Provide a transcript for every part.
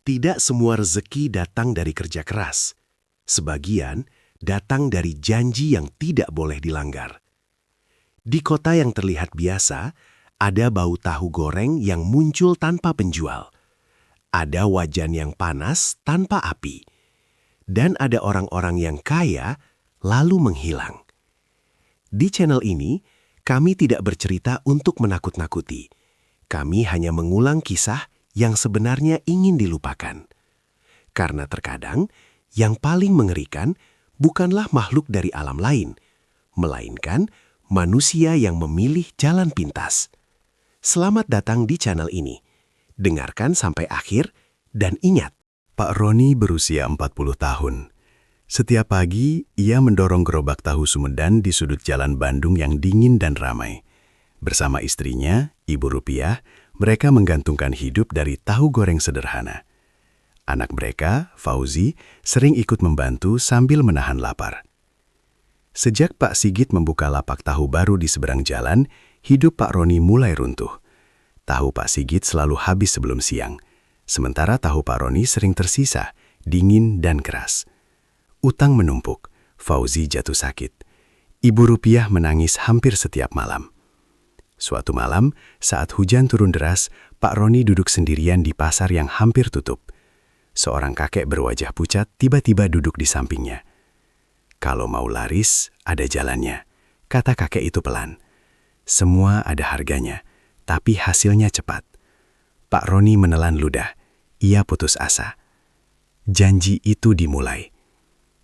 Tidak semua rezeki datang dari kerja keras. Sebagian datang dari janji yang tidak boleh dilanggar. Di kota yang terlihat biasa, ada bau tahu goreng yang muncul tanpa penjual. Ada wajan yang panas tanpa api. Dan ada orang-orang yang kaya lalu menghilang. Di channel ini, kami tidak bercerita untuk menakut-nakuti. Kami hanya mengulang kisah yang sebenarnya ingin dilupakan. Karena terkadang, yang paling mengerikan bukanlah makhluk dari alam lain, melainkan manusia yang memilih jalan pintas. Selamat datang di channel ini. Dengarkan sampai akhir dan ingat. Pak Roni berusia 40 tahun. Setiap pagi, ia mendorong gerobak tahu Sumedang di sudut jalan Bandung yang dingin dan ramai. Bersama istrinya, Ibu Rupiah, mereka menggantungkan hidup dari tahu goreng sederhana. Anak mereka, Fauzi, sering ikut membantu sambil menahan lapar. Sejak Pak Sigit membuka lapak tahu baru di seberang jalan, hidup Pak Roni mulai runtuh. Tahu Pak Sigit selalu habis sebelum siang, sementara tahu Pak Roni sering tersisa, dingin dan keras. Utang menumpuk, Fauzi jatuh sakit. Ibu Rupiah menangis hampir setiap malam. Suatu malam, saat hujan turun deras, Pak Roni duduk sendirian di pasar yang hampir tutup. Seorang kakek berwajah pucat tiba-tiba duduk di sampingnya. "Kalau mau laris, ada jalannya," kata kakek itu pelan. "Semua ada harganya, tapi hasilnya cepat." Pak Roni menelan ludah. Ia putus asa. Janji itu dimulai.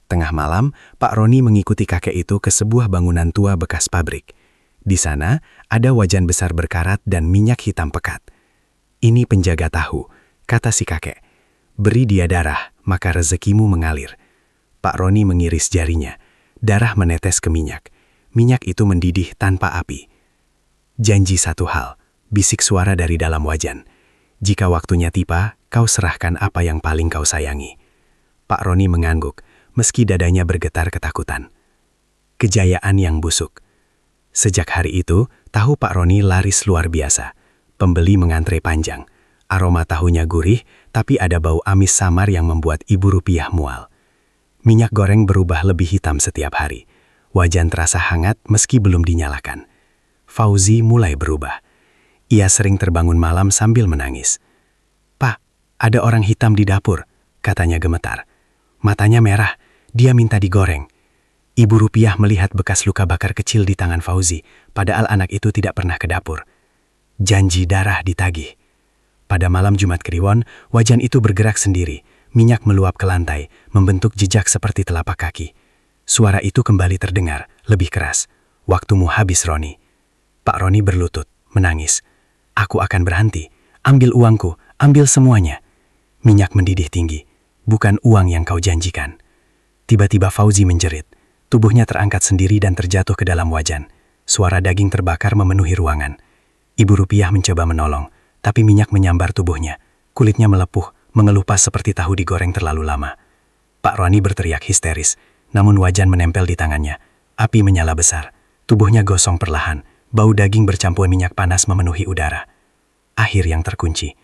Tengah malam, Pak Roni mengikuti kakek itu ke sebuah bangunan tua bekas pabrik. Di sana, ada wajan besar berkarat dan minyak hitam pekat. "Ini penjaga tahu," kata si kakek. "Beri dia darah, maka rezekimu mengalir." Pak Roni mengiris jarinya. Darah menetes ke minyak. Minyak itu mendidih tanpa api. "Janji satu hal," bisik suara dari dalam wajan. "Jika waktunya tiba, kau serahkan apa yang paling kau sayangi." Pak Roni mengangguk, meski dadanya bergetar ketakutan. Kejayaan yang busuk. Sejak hari itu, tahu Pak Roni laris luar biasa. Pembeli mengantre panjang. Aroma tahunya gurih, tapi ada bau amis samar yang membuat Ibu Rupiah mual. Minyak goreng berubah lebih hitam setiap hari. Wajan terasa hangat meski belum dinyalakan. Fauzi mulai berubah. Ia sering terbangun malam sambil menangis. "Pak, ada orang hitam di dapur," katanya gemetar. Matanya merah, dia minta digoreng. Ibu Rupiah melihat bekas luka bakar kecil di tangan Fauzi, padahal anak itu tidak pernah ke dapur. Janji darah ditagih. Pada malam Jumat Kliwon, wajan itu bergerak sendiri. Minyak meluap ke lantai, membentuk jejak seperti telapak kaki. Suara itu kembali terdengar, lebih keras. "Waktumu habis, Roni." Pak Roni berlutut, menangis. "Aku akan berhenti. Ambil uangku, ambil semuanya." Minyak mendidih tinggi. "Bukan uang yang kau janjikan." Tiba-tiba Fauzi menjerit. Tubuhnya terangkat sendiri dan terjatuh ke dalam wajan. Suara daging terbakar memenuhi ruangan. Ibu Rupiah mencoba menolong, tapi minyak menyambar tubuhnya. Kulitnya melepuh, mengelupas seperti tahu digoreng terlalu lama. Pak Roni berteriak histeris, namun wajan menempel di tangannya. Api menyala besar. Tubuhnya gosong perlahan. Bau daging bercampur minyak panas memenuhi udara. Akhir yang terkunci.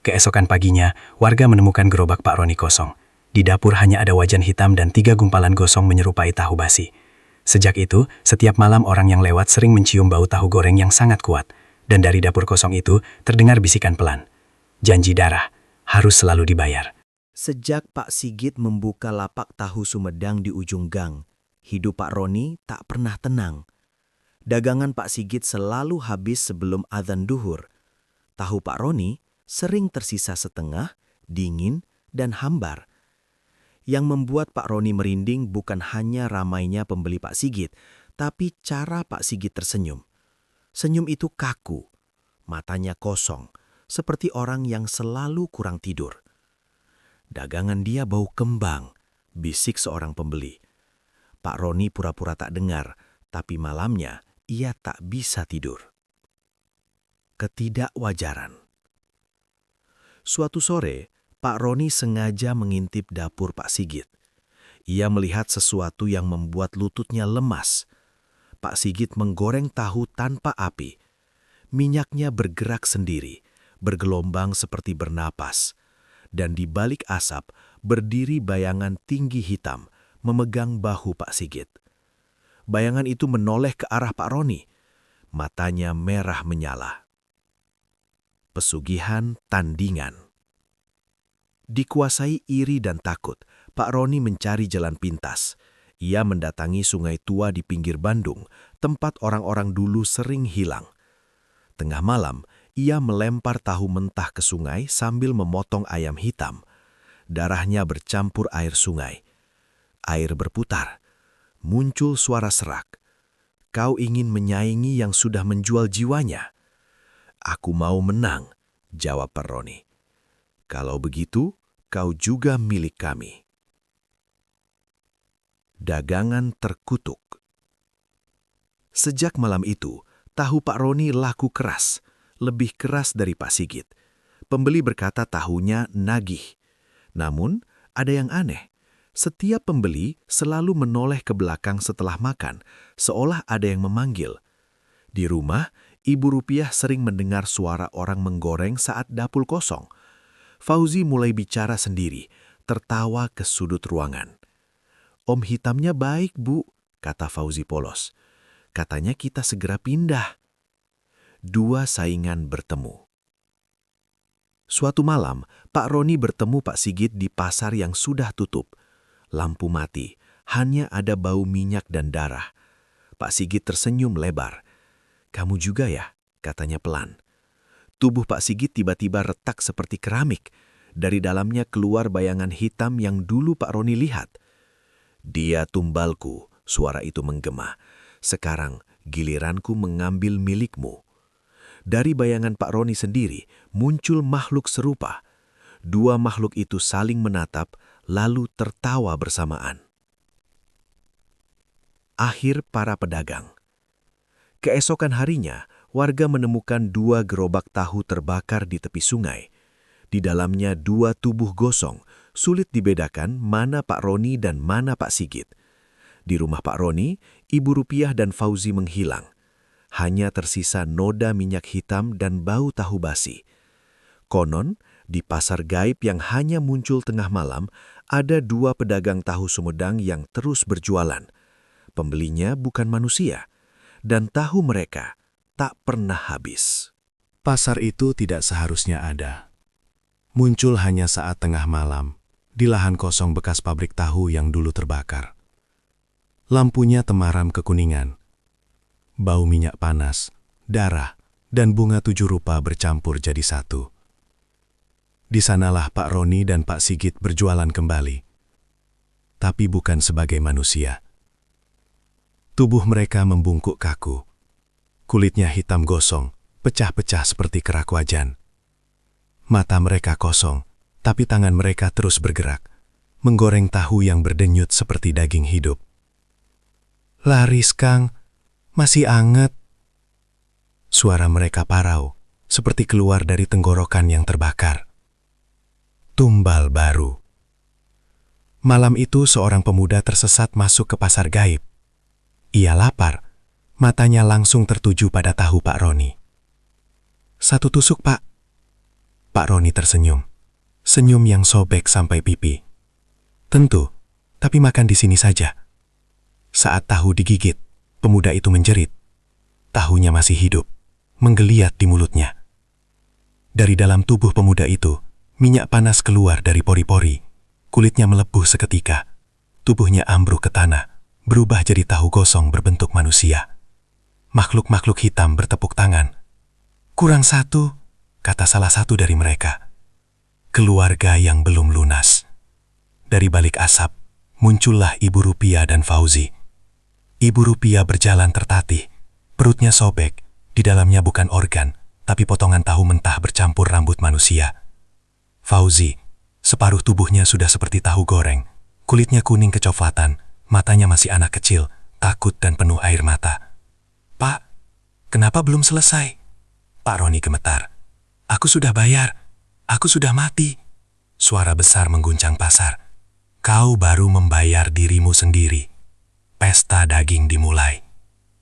Keesokan paginya, warga menemukan gerobak Pak Roni kosong. Di dapur hanya ada wajan hitam dan 3 gumpalan gosong menyerupai tahu basi. Sejak itu, setiap malam orang yang lewat sering mencium bau tahu goreng yang sangat kuat. Dan dari dapur kosong itu, terdengar bisikan pelan. Janji darah harus selalu dibayar. Sejak Pak Sigit membuka lapak tahu Sumedang di ujung gang, hidup Pak Roni tak pernah tenang. Dagangan Pak Sigit selalu habis sebelum adzan duhur. Tahu Pak Roni sering tersisa setengah, dingin, dan hambar. Yang membuat Pak Roni merinding bukan hanya ramainya pembeli Pak Sigit, tapi cara Pak Sigit tersenyum. Senyum itu kaku, matanya kosong, seperti orang yang selalu kurang tidur. "Dagangan dia bau kembang," bisik seorang pembeli. Pak Roni pura-pura tak dengar, tapi malamnya ia tak bisa tidur. Ketidakwajaran. Suatu sore, Pak Roni sengaja mengintip dapur Pak Sigit. Ia melihat sesuatu yang membuat lututnya lemas. Pak Sigit menggoreng tahu tanpa api. Minyaknya bergerak sendiri, bergelombang seperti bernapas. dan di balik asap berdiri bayangan tinggi hitam memegang bahu Pak Sigit. Bayangan itu menoleh ke arah Pak Roni. Matanya merah menyala. Pesugihan tandingan. Dikuasai iri dan takut, Pak Roni mencari jalan pintas. Ia mendatangi sungai tua di pinggir Bandung, tempat orang-orang dulu sering hilang. Tengah malam, ia melempar tahu mentah ke sungai sambil memotong ayam hitam. Darahnya bercampur air sungai. Air berputar. Muncul suara serak. Kau ingin menyaingi yang sudah menjual jiwanya? Aku mau menang, jawab Pak Roni. Kalau begitu, kau juga milik kami. Dagangan terkutuk. Sejak malam itu, tahu Pak Roni laku keras, lebih keras dari Pak Sigit. Pembeli berkata tahunya nagih. Namun, ada yang aneh. Setiap pembeli selalu menoleh ke belakang setelah makan, seolah ada yang memanggil. Di rumah, Ibu Rupiah sering mendengar suara orang menggoreng saat dapur kosong. Fauzi mulai bicara sendiri, tertawa ke sudut ruangan. Om hitamnya baik, Bu, kata Fauzi polos. Katanya kita segera pindah. Dua saingan bertemu. Suatu malam, Pak Roni bertemu Pak Sigit di pasar yang sudah tutup. Lampu mati, hanya ada bau minyak dan darah. Pak Sigit tersenyum lebar. Kamu juga ya, katanya pelan. Tubuh Pak Sigit tiba-tiba retak seperti keramik. Dari dalamnya keluar bayangan hitam yang dulu Pak Roni lihat. Dia tumbalku, suara itu menggema. Sekarang giliranku mengambil milikmu. Dari bayangan Pak Roni sendiri muncul makhluk serupa. Dua makhluk itu saling menatap, lalu tertawa bersamaan. Akhir para pedagang. Keesokan harinya, warga menemukan dua gerobak tahu terbakar di tepi sungai. Di dalamnya dua tubuh gosong, sulit dibedakan mana Pak Roni dan mana Pak Sigit. Di rumah Pak Roni, Ibu Rupiah dan Fauzi menghilang. Hanya tersisa noda minyak hitam dan bau tahu basi. Konon, di pasar gaib yang hanya muncul tengah malam, ada dua pedagang tahu Sumedang yang terus berjualan. Pembelinya bukan manusia, dan tahu mereka tak pernah habis. Pasar itu tidak seharusnya ada. Muncul hanya saat tengah malam, di lahan kosong bekas pabrik tahu yang dulu terbakar. Lampunya temaram kekuningan. Bau minyak panas, darah, dan bunga 7 rupa bercampur jadi satu. Di sanalah Pak Roni dan Pak Sigit berjualan kembali. Tapi bukan sebagai manusia. Tubuh mereka membungkuk kaku. Kulitnya hitam gosong, pecah-pecah seperti kerak wajan. Mata mereka kosong, tapi tangan mereka terus bergerak, menggoreng tahu yang berdenyut seperti daging hidup. Laris, Kang, masih anget. Suara mereka parau, seperti keluar dari tenggorokan yang terbakar. Tumbal baru. Malam itu seorang pemuda tersesat masuk ke pasar gaib. Ia lapar, matanya langsung tertuju pada tahu Pak Roni. 1 tusuk, Pak. Pak Roni tersenyum. Senyum yang sobek sampai pipi. Tentu, tapi makan di sini saja. Saat tahu digigit, pemuda itu menjerit. Tahunya masih hidup, menggeliat di mulutnya. Dari dalam tubuh pemuda itu, minyak panas keluar dari pori-pori. Kulitnya melepuh seketika. Tubuhnya ambruk ke tanah, berubah jadi tahu gosong berbentuk manusia. Makhluk-makhluk hitam bertepuk tangan. Kurang 1, kata salah satu dari mereka. Keluarga yang belum lunas. Dari balik asap, muncullah Ibu Rupiah dan Fauzi. Ibu Rupiah berjalan tertatih, perutnya sobek, di dalamnya bukan organ, tapi potongan tahu mentah bercampur rambut manusia. Fauzi, separuh tubuhnya sudah seperti tahu goreng, kulitnya kuning kecoklatan, matanya masih anak kecil, takut dan penuh air mata. Pak, kenapa belum selesai? Pak Roni gemetar. Aku sudah bayar, aku sudah mati. Suara besar mengguncang pasar. Kau baru membayar dirimu sendiri. Pesta daging dimulai.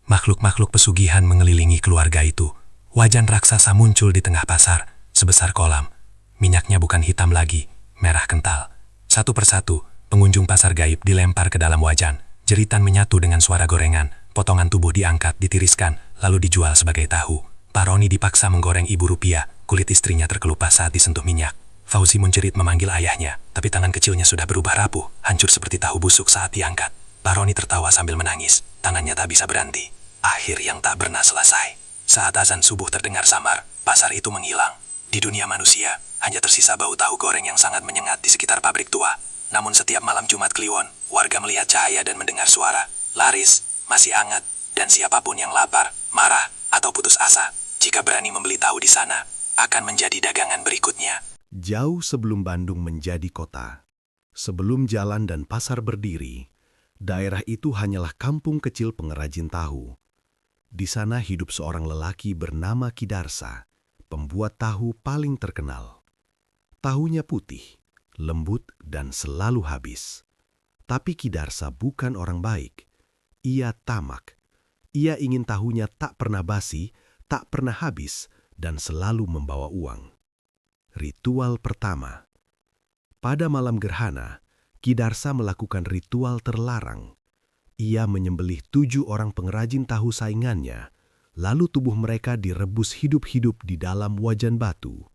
Makhluk-makhluk pesugihan mengelilingi keluarga itu. Wajan raksasa muncul di tengah pasar, sebesar kolam. Minyaknya bukan hitam lagi, merah kental. Satu persatu, pengunjung pasar gaib dilempar ke dalam wajan. Jeritan menyatu dengan suara gorengan. Potongan tubuh diangkat, ditiriskan, lalu dijual sebagai tahu. Pak Roni dipaksa menggoreng Ibu Rupiah. Kulit istrinya terkelupas saat disentuh minyak. Fauzi menjerit memanggil ayahnya, tapi tangan kecilnya sudah berubah rapuh, hancur seperti tahu busuk saat diangkat. Pak Roni tertawa sambil menangis. Tangannya tak bisa berhenti. Akhir yang tak pernah selesai. Saat azan subuh terdengar samar, pasar itu menghilang. Di dunia manusia, hanya tersisa bau tahu goreng yang sangat menyengat di sekitar pabrik tua. Namun setiap malam Jumat Kliwon, warga melihat cahaya dan mendengar suara. Laris, masih hangat, dan siapapun yang lapar, marah, atau putus asa, jika berani membeli tahu di sana, akan menjadi dagangan berikutnya. Jauh sebelum Bandung menjadi kota, sebelum jalan dan pasar berdiri, daerah itu hanyalah kampung kecil pengrajin tahu. Di sana hidup seorang lelaki bernama Kidarsa, pembuat tahu paling terkenal. Tahunya putih, lembut, dan selalu habis. Tapi Kidarsa bukan orang baik. Ia tamak. Ia ingin tahunya tak pernah basi, tak pernah habis, dan selalu membawa uang. Ritual pertama. Pada malam gerhana, Kidarsa melakukan ritual terlarang. Ia menyembelih 7 orang pengrajin tahu saingannya, lalu tubuh mereka direbus hidup-hidup di dalam wajan batu.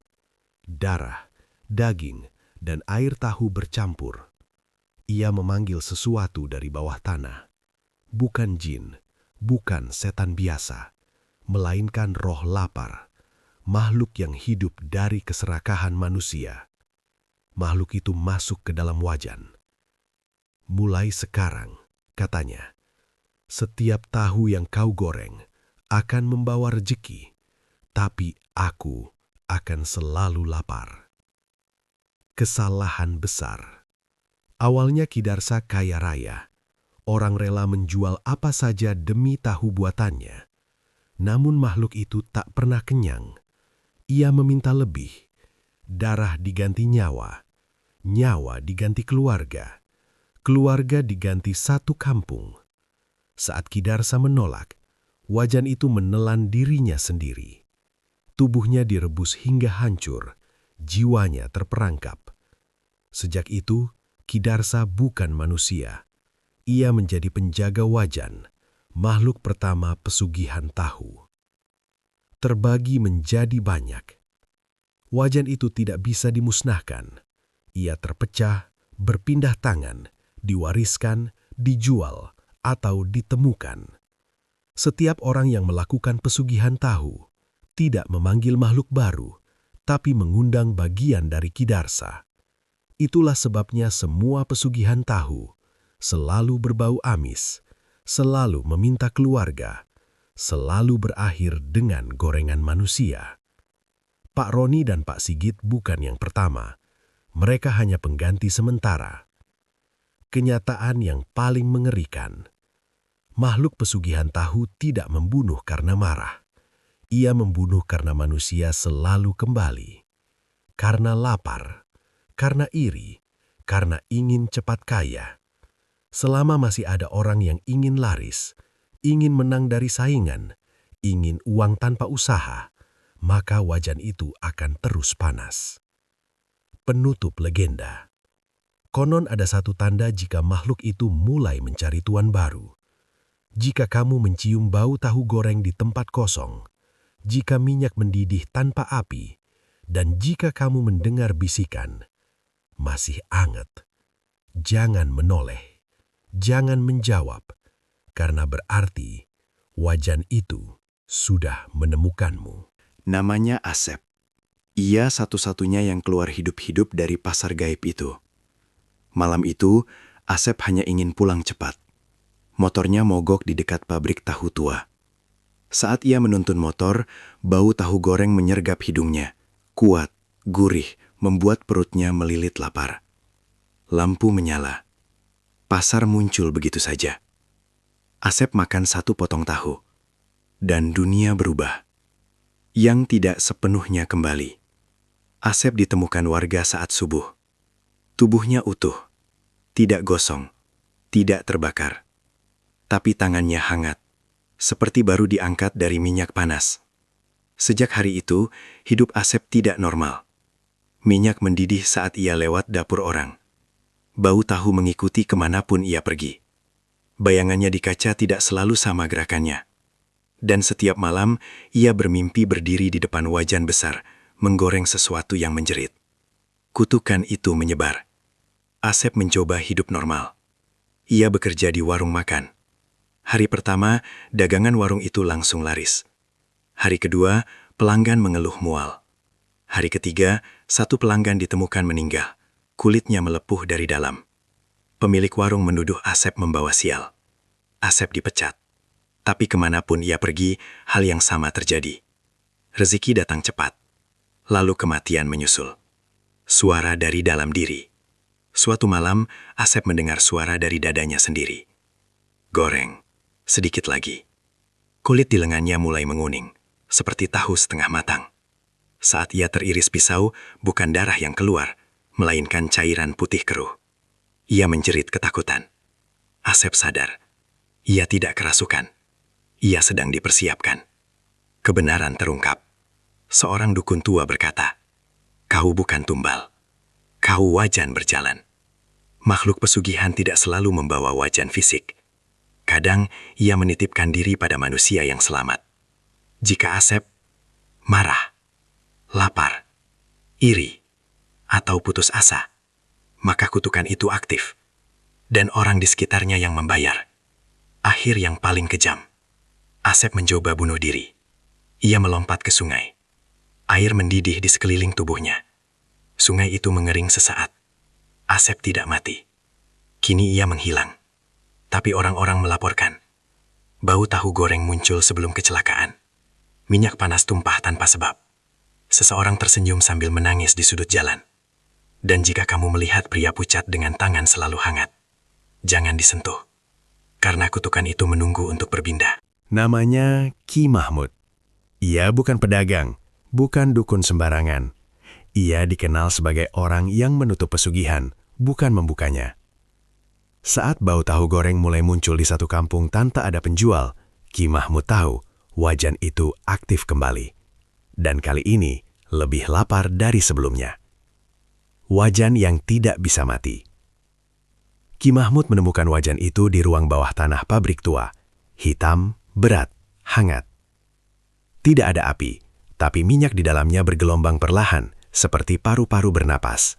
Darah, daging, dan air tahu bercampur. Ia memanggil sesuatu dari bawah tanah. Bukan jin, bukan setan biasa, melainkan roh lapar, makhluk yang hidup dari keserakahan manusia. Makhluk itu masuk ke dalam wajan. Mulai sekarang, katanya, setiap tahu yang kau goreng akan membawa rejeki, tapi aku akan selalu lapar. Kesalahan besar. Awalnya Kidarsa kaya raya. Orang rela menjual apa saja demi tahu buatannya. Namun makhluk itu tak pernah kenyang. Ia meminta lebih. Darah diganti nyawa. Nyawa diganti keluarga. Keluarga diganti satu kampung. Saat Kidarsa menolak, wajan itu menelan dirinya sendiri. Tubuhnya direbus hingga hancur. Jiwanya terperangkap. Sejak itu, Kidarsa bukan manusia. Ia menjadi penjaga wajan, makhluk pertama pesugihan tahu. Terbagi menjadi banyak. Wajan itu tidak bisa dimusnahkan. Ia terpecah, berpindah tangan, diwariskan, dijual, atau ditemukan. Setiap orang yang melakukan pesugihan tahu tidak memanggil makhluk baru, tapi mengundang bagian dari Kidarsa. Itulah sebabnya semua pesugihan tahu selalu berbau amis, selalu meminta keluarga, selalu berakhir dengan gorengan manusia. Pak Roni dan Pak Sigit bukan yang pertama. Mereka hanya pengganti sementara. Kenyataan yang paling mengerikan. Makhluk pesugihan tahu tidak membunuh karena marah. Ia membunuh karena manusia selalu kembali. Karena lapar, karena iri, karena ingin cepat kaya. Selama masih ada orang yang ingin laris, ingin menang dari saingan, ingin uang tanpa usaha, maka wajan itu akan terus panas. Penutup legenda. Konon ada satu tanda jika makhluk itu mulai mencari tuan baru. Jika kamu mencium bau tahu goreng di tempat kosong, jika minyak mendidih tanpa api, dan jika kamu mendengar bisikan, masih anget, jangan menoleh, jangan menjawab, karena berarti wajan itu sudah menemukanmu. Namanya Asep. Ia satu-satunya yang keluar hidup-hidup dari pasar gaib itu. Malam itu, Asep hanya ingin pulang cepat. Motornya mogok di dekat pabrik tahu tua. Saat ia menuntun motor, bau tahu goreng menyergap hidungnya. Kuat, gurih, membuat perutnya melilit lapar. Lampu menyala. Pasar muncul begitu saja. Asep makan satu potong tahu. Dan dunia berubah. Yang tidak sepenuhnya kembali. Asep ditemukan warga saat subuh. Tubuhnya utuh, tidak gosong, tidak terbakar. Tapi tangannya hangat, seperti baru diangkat dari minyak panas. Sejak hari itu, hidup Asep tidak normal. Minyak mendidih saat ia lewat dapur orang. Bau tahu mengikuti kemanapun ia pergi. Bayangannya di kaca tidak selalu sama gerakannya. Dan setiap malam, ia bermimpi berdiri di depan wajan besar, menggoreng sesuatu yang menjerit. Kutukan itu menyebar. Asep mencoba hidup normal. Ia bekerja di warung makan. Hari pertama, dagangan warung itu langsung laris. Hari kedua, pelanggan mengeluh mual. Hari ketiga, satu pelanggan ditemukan meninggal. Kulitnya melepuh dari dalam. Pemilik warung menuduh Asep membawa sial. Asep dipecat. Tapi kemanapun ia pergi, hal yang sama terjadi. Rezeki datang cepat. Lalu kematian menyusul. Suara dari dalam diri. Suatu malam, Asep mendengar suara dari dadanya sendiri. Goreng. Sedikit lagi. Kulit di lengannya mulai menguning, seperti tahu setengah matang. Saat ia teriris pisau, bukan darah yang keluar, melainkan cairan putih keruh. Ia menjerit ketakutan. Asep sadar. Ia tidak kerasukan. Ia sedang dipersiapkan. Kebenaran terungkap. Seorang dukun tua berkata, "Kau bukan tumbal. Kau wajan berjalan." Makhluk pesugihan tidak selalu membawa wajan fisik. Kadang ia menitipkan diri pada manusia yang selamat. Jika Asep marah, lapar, iri, atau putus asa, maka kutukan itu aktif, dan orang di sekitarnya yang membayar. Akhir yang paling kejam. Asep mencoba bunuh diri. Ia melompat ke sungai. Air mendidih di sekeliling tubuhnya. Sungai itu mengering sesaat. Asep tidak mati. Kini ia menghilang. Tapi orang-orang melaporkan. Bau tahu goreng muncul sebelum kecelakaan. Minyak panas tumpah tanpa sebab. Seseorang tersenyum sambil menangis di sudut jalan. Dan jika kamu melihat pria pucat dengan tangan selalu hangat, jangan disentuh. Karena kutukan itu menunggu untuk berpindah. Namanya Ki Mahmud. Ia bukan pedagang, bukan dukun sembarangan. Ia dikenal sebagai orang yang menutup pesugihan, bukan membukanya. Saat bau tahu goreng mulai muncul di satu kampung tanpa ada penjual, Ki Mahmud tahu wajan itu aktif kembali. Dan kali ini lebih lapar dari sebelumnya. Wajan yang tidak bisa mati. Ki Mahmud menemukan wajan itu di ruang bawah tanah pabrik tua. Hitam, berat, hangat. Tidak ada api, tapi minyak di dalamnya bergelombang perlahan, seperti paru-paru bernapas.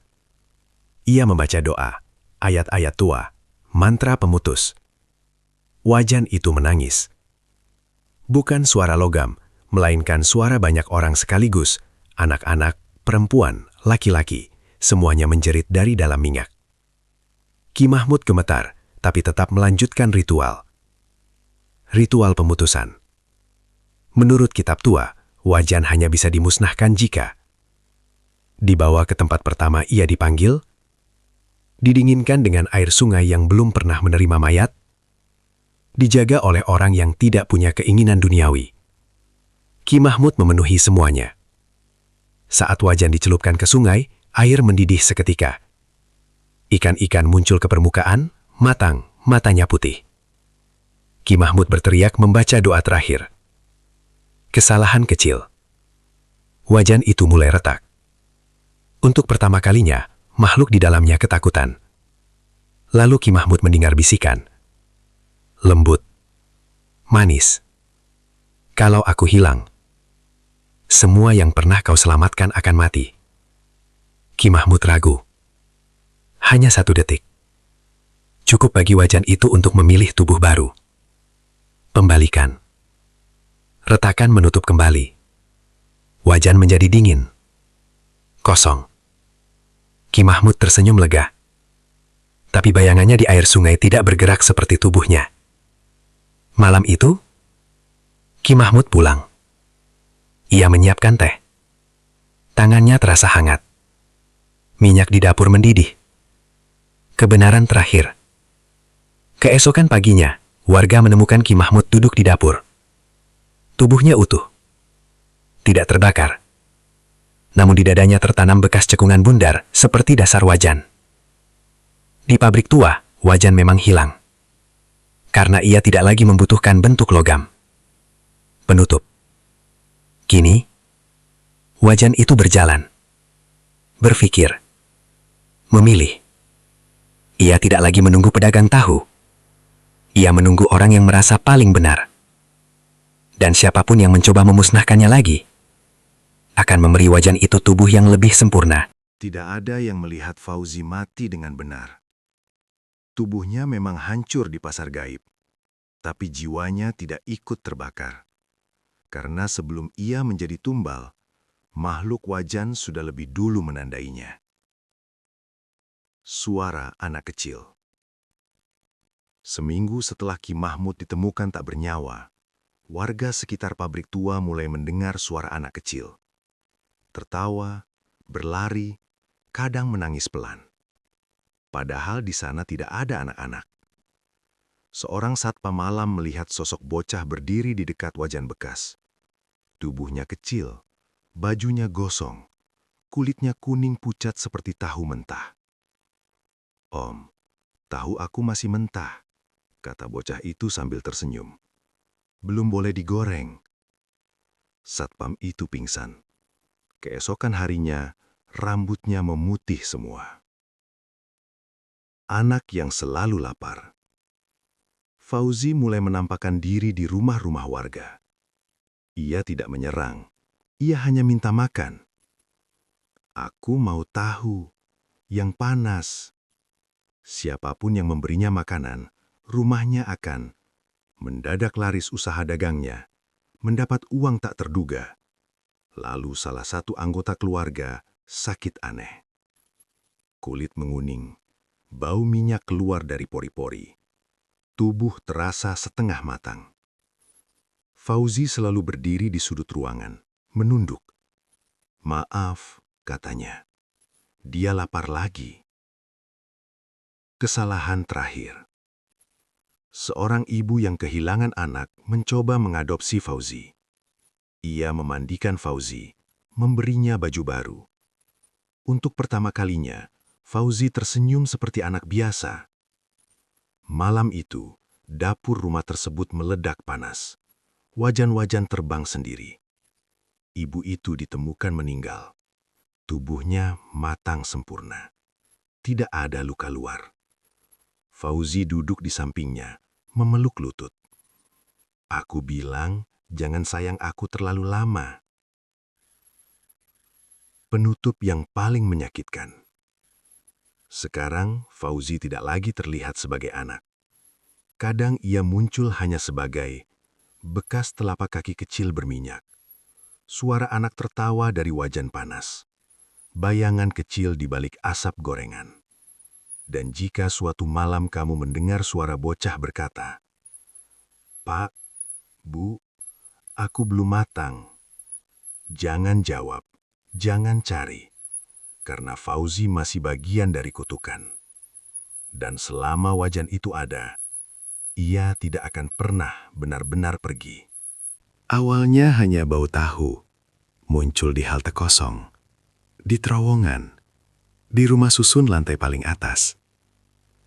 Ia membaca doa, ayat-ayat tua, mantra pemutus. Wajan itu menangis. Bukan suara logam, melainkan suara banyak orang sekaligus, anak-anak, perempuan, laki-laki, semuanya menjerit dari dalam minyak. Ki Mahmud gemetar, tapi tetap melanjutkan ritual. Ritual pemutusan. Menurut kitab tua, wajan hanya bisa dimusnahkan jika dibawa ke tempat pertama ia dipanggil, didinginkan dengan air sungai yang belum pernah menerima mayat, dijaga oleh orang yang tidak punya keinginan duniawi. Ki Mahmud memenuhi semuanya. Saat wajan dicelupkan ke sungai, air mendidih seketika. Ikan-ikan muncul ke permukaan, matang, matanya putih. Ki Mahmud berteriak membaca doa terakhir. Kesalahan kecil. Wajan itu mulai retak. Untuk pertama kalinya, makhluk di dalamnya ketakutan. Lalu Ki Mahmud mendengar bisikan. Lembut. Manis. Kalau aku hilang, semua yang pernah kau selamatkan akan mati. Ki Mahmud ragu. Hanya 1 detik. Cukup bagi wajan itu untuk memilih tubuh baru. Pembalikan. Retakan menutup kembali. Wajan menjadi dingin. Kosong. Ki Mahmud tersenyum lega. Tapi bayangannya di air sungai tidak bergerak seperti tubuhnya. Malam itu, Ki Mahmud pulang. Ia menyiapkan teh. Tangannya terasa hangat. Minyak di dapur mendidih. Kebenaran terakhir. Keesokan paginya, warga menemukan Ki Mahmud duduk di dapur. Tubuhnya utuh. Tidak terbakar. Namun di dadanya tertanam bekas cekungan bundar seperti dasar wajan. Di pabrik tua, wajan memang hilang. Karena ia tidak lagi membutuhkan bentuk logam. Penutup. Kini, wajan itu berjalan. berpikir, memilih. Ia tidak lagi menunggu pedagang tahu. Ia menunggu orang yang merasa paling benar. Dan siapapun yang mencoba memusnahkannya lagi, akan memberi wajan itu tubuh yang lebih sempurna. Tidak ada yang melihat Fauzi mati dengan benar. Tubuhnya memang hancur di pasar gaib, tapi jiwanya tidak ikut terbakar. Karena sebelum ia menjadi tumbal, makhluk wajan sudah lebih dulu menandainya. Suara anak kecil. Seminggu setelah Ki Mahmud ditemukan tak bernyawa, warga sekitar pabrik tua mulai mendengar suara anak kecil. Tertawa, berlari, kadang menangis pelan. Padahal di sana tidak ada anak-anak. Seorang satpam malam melihat sosok bocah berdiri di dekat wajan bekas. Tubuhnya kecil, bajunya gosong, kulitnya kuning pucat seperti tahu mentah. "Om, tahu aku masih mentah," kata bocah itu sambil tersenyum. "Belum boleh digoreng." Satpam itu pingsan. Keesokan harinya, rambutnya memutih semua. Anak yang selalu lapar. Fauzi mulai menampakkan diri di rumah-rumah warga. Ia tidak menyerang, ia hanya minta makan. "Aku mau tahu, yang panas." Siapapun yang memberinya makanan, rumahnya akan mendadak laris usaha dagangnya, mendapat uang tak terduga. Lalu salah satu anggota keluarga sakit aneh. Kulit menguning, bau minyak keluar dari pori-pori. Tubuh terasa setengah matang. Fauzi selalu berdiri di sudut ruangan, menunduk. "Maaf," katanya. Dia lapar lagi. Kesalahan terakhir. Seorang ibu yang kehilangan anak mencoba mengadopsi Fauzi. Ia memandikan Fauzi, memberinya baju baru. Untuk pertama kalinya, Fauzi tersenyum seperti anak biasa. Malam itu, dapur rumah tersebut meledak panas. Wajan-wajan terbang sendiri. Ibu itu ditemukan meninggal. Tubuhnya matang sempurna. Tidak ada luka luar. Fauzi duduk di sampingnya, memeluk lutut. "Aku bilang, jangan sayang aku terlalu lama." Penutup yang paling menyakitkan. Sekarang, Fauzi tidak lagi terlihat sebagai anak. Kadang ia muncul hanya sebagai bekas telapak kaki kecil berminyak. Suara anak tertawa dari wajan panas. Bayangan kecil di balik asap gorengan. Dan jika suatu malam kamu mendengar suara bocah berkata, "Pak, Bu, aku belum matang." Jangan jawab, jangan cari, karena Fauzi masih bagian dari kutukan. Dan selama wajan itu ada, ia tidak akan pernah benar-benar pergi. Awalnya hanya bau tahu, muncul di halte kosong, di terowongan, di rumah susun lantai paling atas.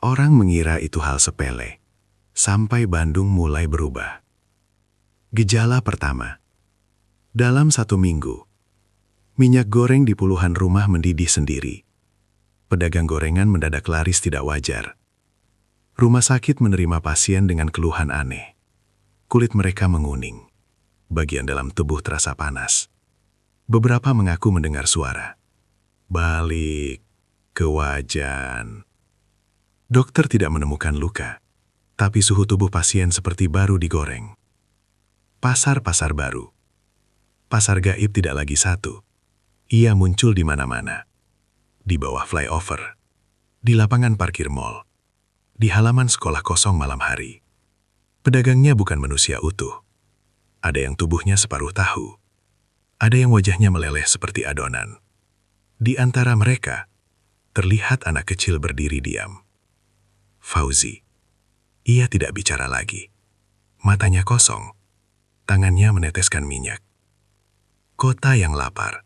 Orang mengira itu hal sepele, sampai Bandung mulai berubah. Gejala pertama. Dalam 1 minggu, minyak goreng di puluhan rumah mendidih sendiri. Pedagang gorengan mendadak laris tidak wajar. Rumah sakit menerima pasien dengan keluhan aneh. Kulit mereka menguning. Bagian dalam tubuh terasa panas. Beberapa mengaku mendengar suara. "Balik ke wajan." Dokter tidak menemukan luka, tapi suhu tubuh pasien seperti baru digoreng. Pasar-pasar baru. Pasar gaib tidak lagi satu. Ia muncul di mana-mana. Di bawah flyover, di lapangan parkir mal, di halaman sekolah kosong malam hari. Pedagangnya bukan manusia utuh. Ada yang tubuhnya separuh tahu. Ada yang wajahnya meleleh seperti adonan. Di antara mereka, terlihat anak kecil berdiri diam. Fauzi. Ia tidak bicara lagi. Matanya kosong. Tangannya meneteskan minyak. Kota yang lapar.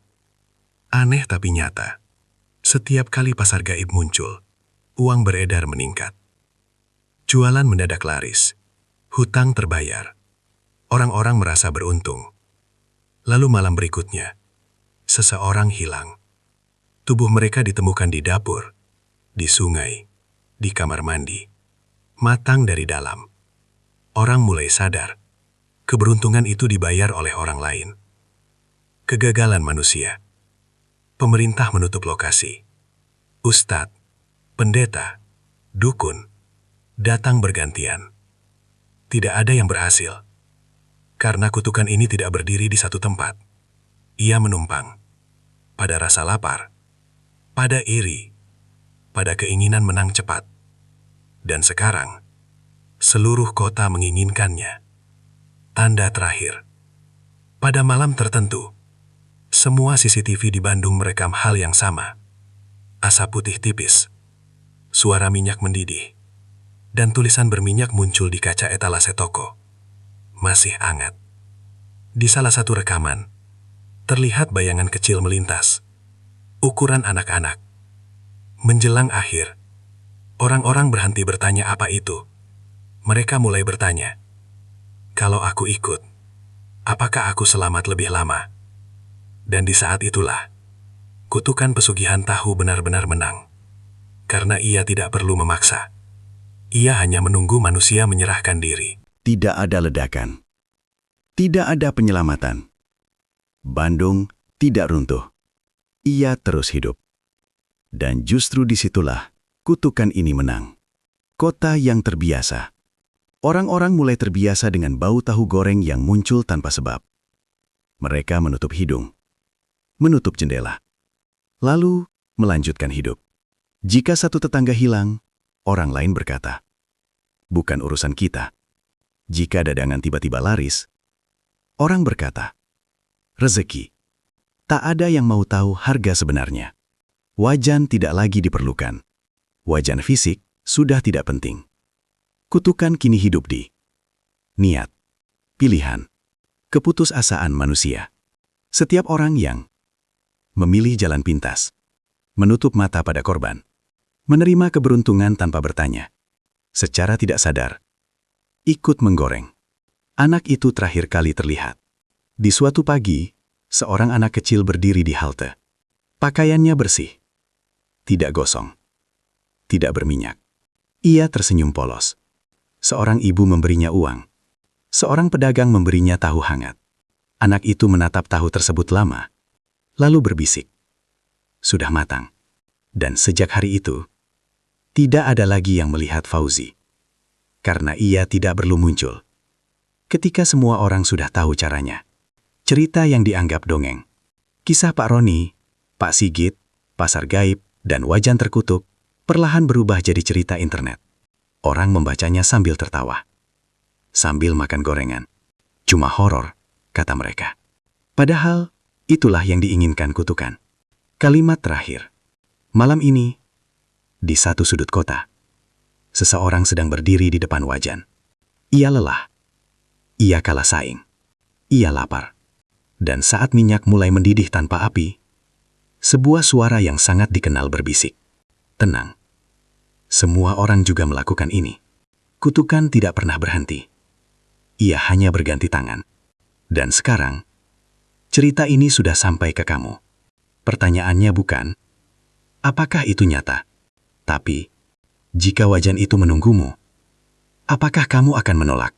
Aneh tapi nyata. Setiap kali pasar gaib muncul, uang beredar meningkat. Jualan mendadak laris. Hutang terbayar. Orang-orang merasa beruntung. Lalu malam berikutnya, seseorang hilang. Tubuh mereka ditemukan di dapur, di sungai, di kamar mandi, matang dari dalam. Orang mulai sadar, keberuntungan itu dibayar oleh orang lain. Kegagalan manusia. Pemerintah menutup lokasi. Ustadz, pendeta, dukun, datang bergantian. Tidak ada yang berhasil. Karena kutukan ini tidak berdiri di satu tempat. Ia menumpang pada rasa lapar, pada iri, pada keinginan menang cepat. Dan sekarang, seluruh kota menginginkannya. Tanda terakhir. Pada malam tertentu, semua CCTV di Bandung merekam hal yang sama. Asap putih tipis, suara minyak mendidih, dan tulisan berminyak muncul di kaca etalase toko. Masih hangat. Di salah satu rekaman, terlihat bayangan kecil melintas. Ukuran anak-anak. Menjelang akhir, orang-orang berhenti bertanya apa itu. Mereka mulai bertanya, kalau aku ikut, apakah aku selamat lebih lama? Dan di saat itulah, kutukan pesugihan tahu benar-benar menang. Karena ia tidak perlu memaksa. Ia hanya menunggu manusia menyerahkan diri. Tidak ada ledakan. Tidak ada penyelamatan. Bandung tidak runtuh. Ia terus hidup. Dan justru disitulah kutukan ini menang. Kota yang terbiasa. Orang-orang mulai terbiasa dengan bau tahu goreng yang muncul tanpa sebab. Mereka menutup hidung, menutup jendela, lalu melanjutkan hidup. Jika satu tetangga hilang, orang lain berkata, bukan urusan kita. Jika dagangan tiba-tiba laris, orang berkata, rezeki. Tak ada yang mau tahu harga sebenarnya. Wajan tidak lagi diperlukan. Wajan fisik sudah tidak penting. Kutukan kini hidup di niat, pilihan, keputusasaan manusia. Setiap orang yang memilih jalan pintas, menutup mata pada korban, menerima keberuntungan tanpa bertanya, secara tidak sadar, ikut menggoreng. Anak itu terakhir kali terlihat. Di suatu pagi, seorang anak kecil berdiri di halte. Pakaiannya bersih, tidak gosong, tidak berminyak. Ia tersenyum polos. Seorang ibu memberinya uang. Seorang pedagang memberinya tahu hangat. Anak itu menatap tahu tersebut lama, lalu berbisik, sudah matang. Dan sejak hari itu, tidak ada lagi yang melihat Fauzi. Karena ia tidak perlu muncul. Ketika semua orang sudah tahu caranya. Cerita yang dianggap dongeng. Kisah Pak Roni, Pak Sigit, Pasar Gaib, dan Wajan Terkutuk perlahan berubah jadi cerita internet. Orang membacanya sambil tertawa. Sambil makan gorengan. Cuma horor, kata mereka. Padahal, itulah yang diinginkan kutukan. Kalimat terakhir. Malam ini, di satu sudut kota, seseorang sedang berdiri di depan Wajan. Ia lelah. Ia kalah saing. Ia lapar. Dan saat minyak mulai mendidih tanpa api, sebuah suara yang sangat dikenal berbisik. Tenang. Semua orang juga melakukan ini. Kutukan tidak pernah berhenti. Ia hanya berganti tangan. Dan sekarang, cerita ini sudah sampai ke kamu. Pertanyaannya bukan, apakah itu nyata? Tapi, jika wajan itu menunggumu, apakah kamu akan menolak?